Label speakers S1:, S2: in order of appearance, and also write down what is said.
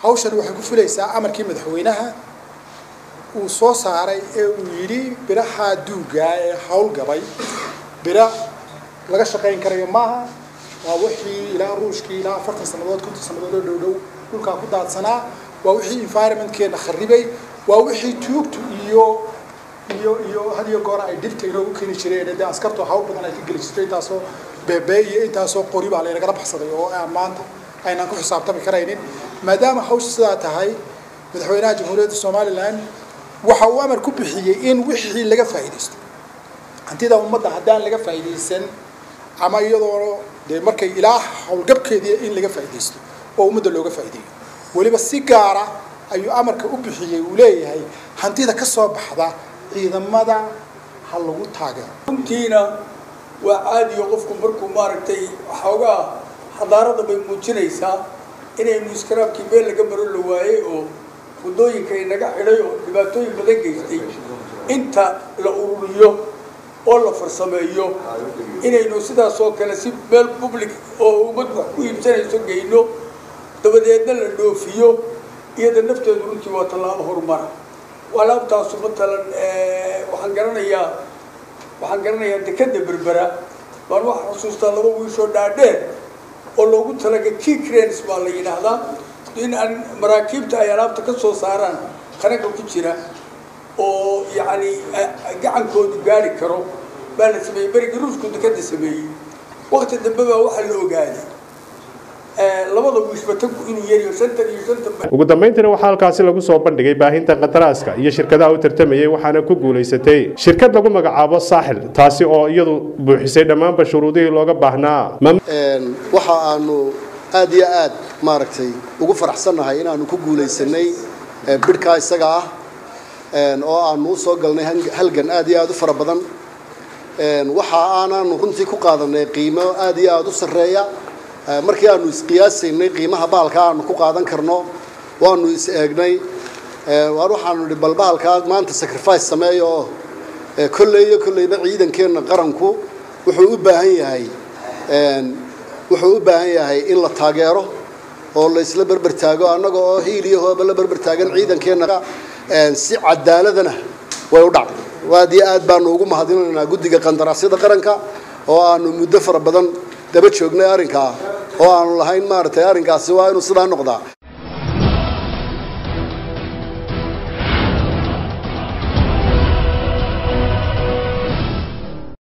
S1: hawshan waxay ku fulaysaa amarkii madaxweynaha uu soo saaray ee uu yiri biraha duuga ee hawl gabay bira laga shaqeyn karayo maaha waa wixii ilaa ruushkii ilaa 40 sanadood 50 sanadood oo dhow dhulka ku daadsanaa waa wixii environment-keena kharibay waa wixii tuugtu iyo hadiyo goor ay dhibta inuu keeni jireen ee askartu hawl badan ay ka gali jirtay taasoo beebay iyo intaasoo qori baa la naga baxsaday oo maanta ayna ku xisaabtami karaynin maadaama hawsha sidaa tahay madaxweynaha jamhuuriyadda Soomaaliland waxa uu amar ku bixiyay in wixii laga faa'iideysto hantida ummadda hadaan laga faa'iideysan ama iyadoo markay ilaah hawlgabkeedii in laga faa'iideysto oo ummadda looga faa'iideeyo waliba si gaar ah ayuu amarka u bixiyay uu leeyahay hantida ka soo baxda ciidamada hal lagu taageero
S2: runtiina waa caadi qofku markuu maaragtay xoogaa xadaarada bay muujinaysaa inaynu iskaraabkii meel laga maro la waayay oo wadooyinka inaga xidhay oo dhibaatooyin badan geystay inta la ururiyo oo la farsameeyo inaynu sidaas oo kale si meel public oo ummad wax ku iibsanayso geyno dabadeedna la dhoofiyo iyada nafteedu runtii waa tallaabo horumar walaabtaas matalan waxaan garanayaa dekada berbera baan wax xusuustaa laba wiishoo dhaadheer oo loogu talagalay key cranes baa la yiraahdaa in aan maraakiibta ay alaabta ka soo saaraan qaranka ku jira oo yaani gacankoodu gaari karo baa la sameeyay bariga ruushku dekada sameeyay waqti dambe baa waxa la ogaaday labada wiishbatanku inuu yariyo center iyo center
S3: ugu dambeyntiina waxa halkaasi lagu soo bandhigay baahinta qadaraaska iyo shirkadaha u tartamayay waxaana ku guuleysatay shirkad lagu magacaabo Saaxil taasi oo iyadu buuxisay dhammaan shuruudihii looga baahnaa
S4: waxa aanu aad iyo aad maaragtay ugu faraxsanahay in aanu ku guuleysanay bidhka isaga ah oo aanu soo galnay halgan aad iyo aad u fara badan waxa aanu runtii ku qaadanay qiimo aad iyo aad u sareeya markii aanu isqiyaasaynay qiimaha baalka aanu ku qaadan karno waanu is eegnay waxaanu balbaalka maanta sacrifice sameeyo kullayba ciidankeena qaranku wuxuu u baahan yahay in la taageero oo la isla barbar taago anaga oo hiiliyo hooba la barbar taagan ciidankeena si cadaaladana way u dhacday waadi aad baan ugu mahadinaynaa guddiga qandaraasyada qaranka oo aanu muddo fara badan daba joognay arrinka oo aanu lahayn maartay arrinkaasi waa inuu sidaa noqdaa